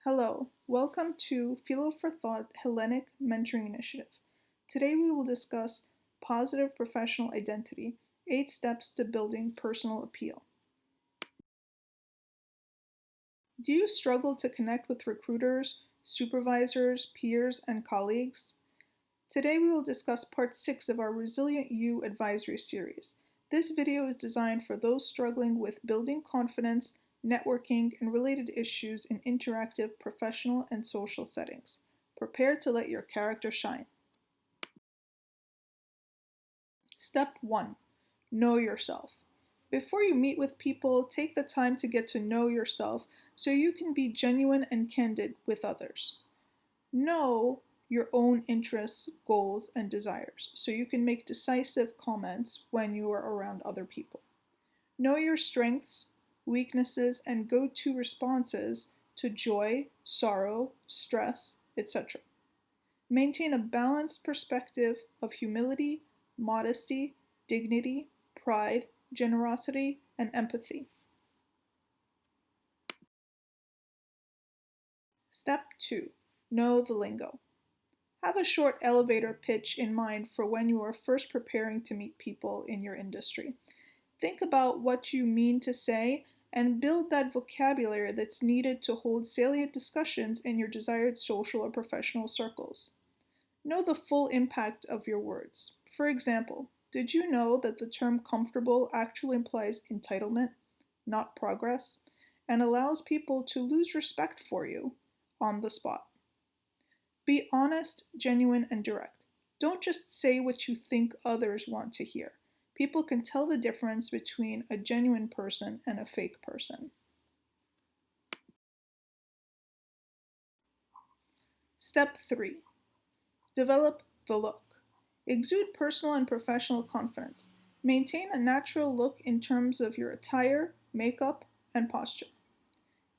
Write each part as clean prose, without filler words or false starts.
Hello, welcome to Philo for Thought Hellenic Mentoring Initiative. Today we will discuss positive professional identity, 8 steps to building personal appeal. Do you struggle to connect with recruiters, supervisors, peers, and colleagues? Today we will discuss part 6 of our Resilient You advisory series. This video is designed for those struggling with building confidence, networking, and related issues in interactive professional and social settings. Prepare to let your character shine. Step 1. Know yourself. Before you meet with people, take the time to get to know yourself so you can be genuine and candid with others. Know your own interests, goals, and desires so you can make decisive comments when you are around other people. Know your strengths, weaknesses, and go-to responses to joy, sorrow, stress, etc. Maintain a balanced perspective of humility, modesty, dignity, pride, generosity, and empathy. Step 2. Know the lingo. Have a short elevator pitch in mind for when you are first preparing to meet people in your industry. Think about what you mean to say and build that vocabulary that's needed to hold salient discussions in your desired social or professional circles. Know the full impact of your words. For example, did you know that the term comfortable actually implies entitlement, not progress, and allows people to lose respect for you on the spot? Be honest, genuine, and direct. Don't just say what you think others want to hear. People can tell the difference between a genuine person and a fake person. Step 3. Develop the look. Exude personal and professional confidence. Maintain a natural look in terms of your attire, makeup, and posture.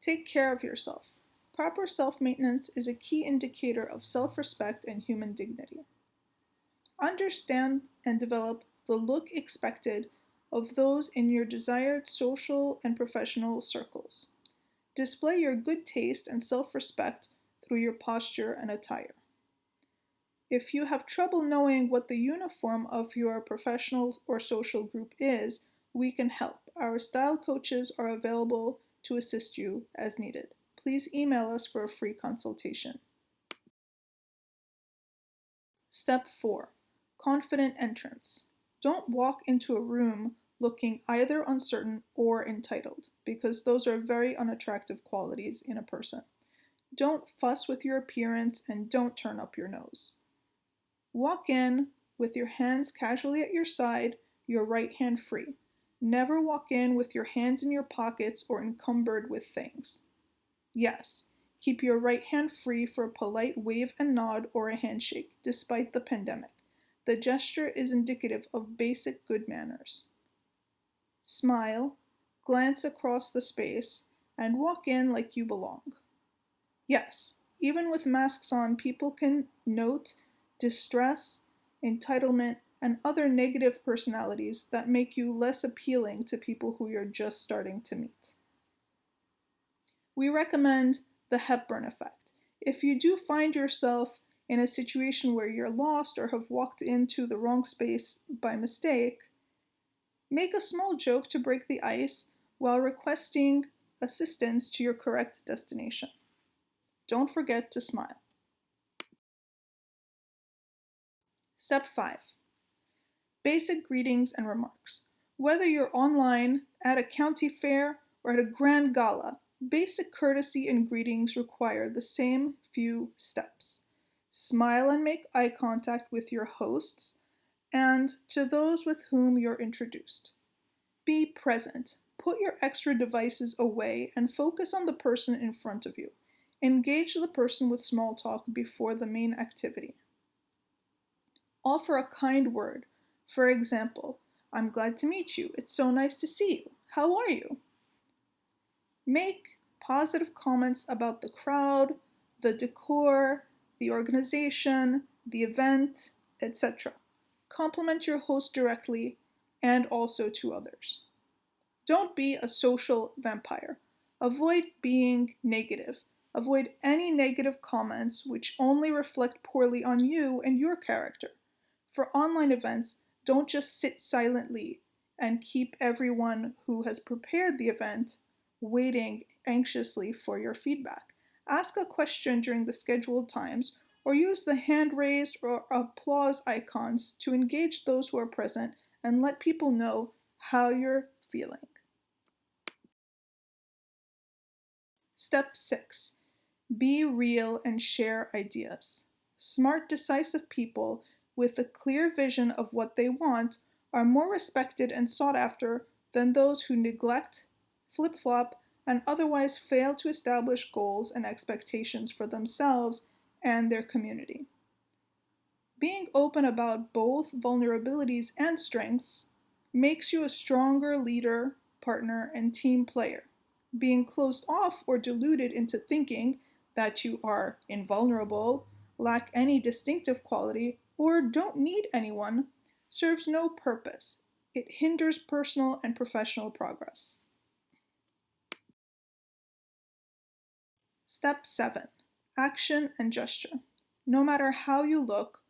Take care of yourself. Proper self-maintenance is a key indicator of self-respect and human dignity. Understand and develop the look expected of those in your desired social and professional circles. Display your good taste and self-respect through your posture and attire. If you have trouble knowing what the uniform of your professional or social group is, we can help. Our style coaches are available to assist you as needed. Please email us for a free consultation. Step 4. Confident entrance. Don't walk into a room looking either uncertain or entitled, because those are very unattractive qualities in a person. Don't fuss with your appearance and don't turn up your nose. Walk in with your hands casually at your side, your right hand free. Never walk in with your hands in your pockets or encumbered with things. Yes, keep your right hand free for a polite wave and nod or a handshake, despite the pandemic. The gesture is indicative of basic good manners. Smile, glance across the space, and walk in like you belong. Yes, even with masks on, people can note distress, entitlement, and other negative personalities that make you less appealing to people who you're just starting to meet. We recommend the Hepburn effect. If you do find yourself in a situation where you're lost or have walked into the wrong space by mistake, make a small joke to break the ice while requesting assistance to your correct destination. Don't forget to smile. Step 5. Basic greetings and remarks. Whether you're online, at a county fair, or at a grand gala, basic courtesy and greetings require the same few steps. Smile and make eye contact with your hosts and to those with whom you're introduced. Be present. Put your extra devices away and focus on the person in front of you. Engage the person with small talk before the main activity. Offer a kind word. For example, I'm glad to meet you. It's so nice to see you. How are you? Make positive comments about the crowd, the decor, the organization, the event, etc. Compliment your host directly and also to others. Don't be a social vampire. Avoid being negative. Avoid any negative comments which only reflect poorly on you and your character. For online events, don't just sit silently and keep everyone who has prepared the event waiting anxiously for your feedback. Ask a question during the scheduled times or use the hand raised or applause icons to engage those who are present and let people know how you're feeling. Step 6. Be real and share ideas. Smart, decisive people with a clear vision of what they want are more respected and sought after than those who neglect, flip flop, and otherwise fail to establish goals and expectations for themselves and their community. Being open about both vulnerabilities and strengths makes you a stronger leader, partner, and team player. Being closed off or deluded into thinking that you are invulnerable, lack any distinctive quality, or don't need anyone serves no purpose. It hinders personal and professional progress. Step 7. Action and gesture. No matter how you look,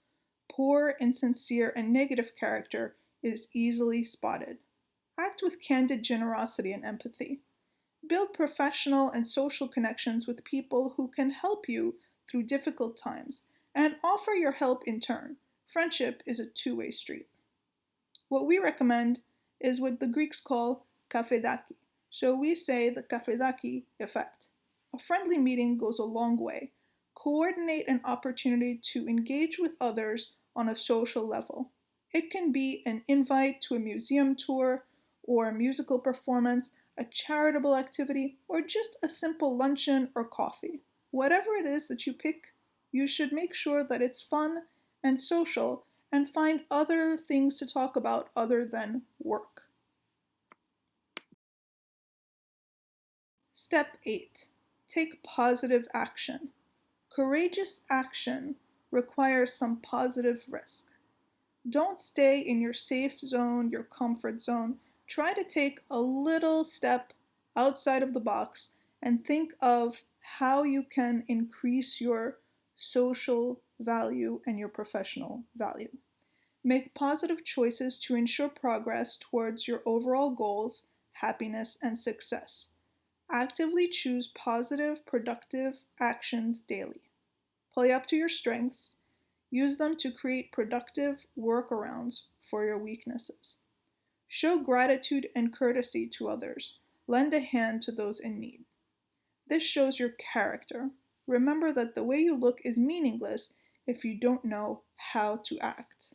poor, insincere, and negative character is easily spotted. Act with candid generosity and empathy. Build professional and social connections with people who can help you through difficult times and offer your help in turn. Friendship is a two-way street. What we recommend is what the Greeks call kafedaki. So we say the kafedaki effect. A friendly meeting goes a long way. Coordinate an opportunity to engage with others on a social level. It can be an invite to a museum tour or a musical performance, a charitable activity, or just a simple luncheon or coffee. Whatever it is that you pick, you should make sure that it's fun and social and find other things to talk about other than work. Step 8. Take positive action. Courageous action requires some positive risk. Don't stay in your safe zone, your comfort zone. Try to take a little step outside of the box and think of how you can increase your social value and your professional value. Make positive choices to ensure progress towards your overall goals, happiness, and success. Actively choose positive, productive actions daily. Play up to your strengths. Use them to create productive workarounds for your weaknesses. Show gratitude and courtesy to others. Lend a hand to those in need. This shows your character. Remember that the way you look is meaningless if you don't know how to act.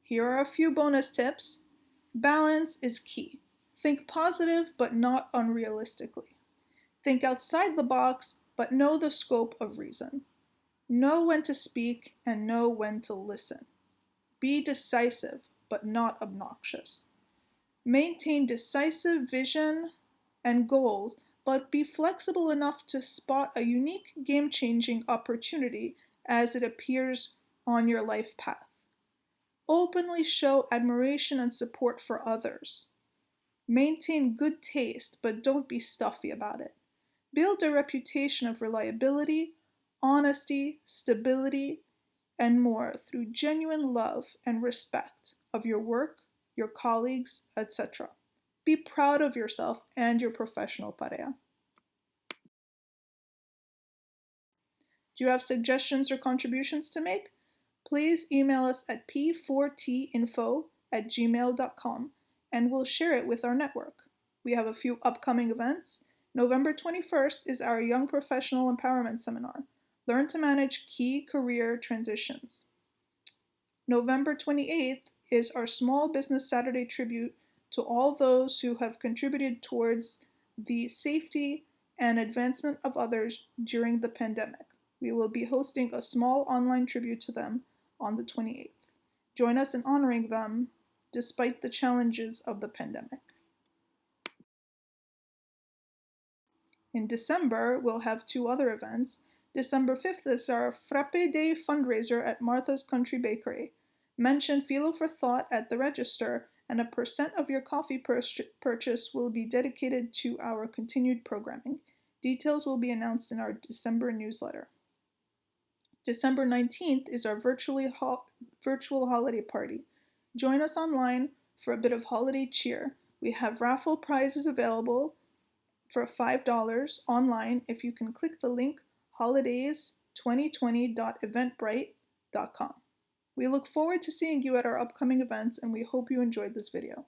Here are a few bonus tips. Balance is key. Think positive but not unrealistically. Think outside the box but know the scope of reason. Know when to speak and know when to listen. Be decisive but not obnoxious. Maintain decisive vision and goals, but be flexible enough to spot a unique game-changing opportunity as it appears on your life path. Openly show admiration and support for others. Maintain good taste, but don't be stuffy about it. Build a reputation of reliability, honesty, stability, and more through genuine love and respect of your work, your colleagues, etc. Be proud of yourself and your professional pareja. Do you have suggestions or contributions to make? Please email us at p4tinfo@gmail.com and we'll share it with our network. We have a few upcoming events. November 21st is our Young Professional Empowerment Seminar. Learn to manage key career transitions. November 28th is our Small Business Saturday tribute to all those who have contributed towards the safety and advancement of others during the pandemic. We will be hosting a small online tribute to them on the 28th. Join us in honoring them despite the challenges of the pandemic. In December, we'll have two other events. December 5th is our Frappe Day fundraiser at Martha's Country Bakery. Mention Philo for Thought at the register and a percent of your coffee purchase will be dedicated to our continued programming. Details will be announced in our December newsletter. December 19th is our virtual holiday party. Join us online for a bit of holiday cheer. We have raffle prizes available for $5 online if you can click the link holidays2020.eventbrite.com. We look forward to seeing you at our upcoming events, and we hope you enjoyed this video.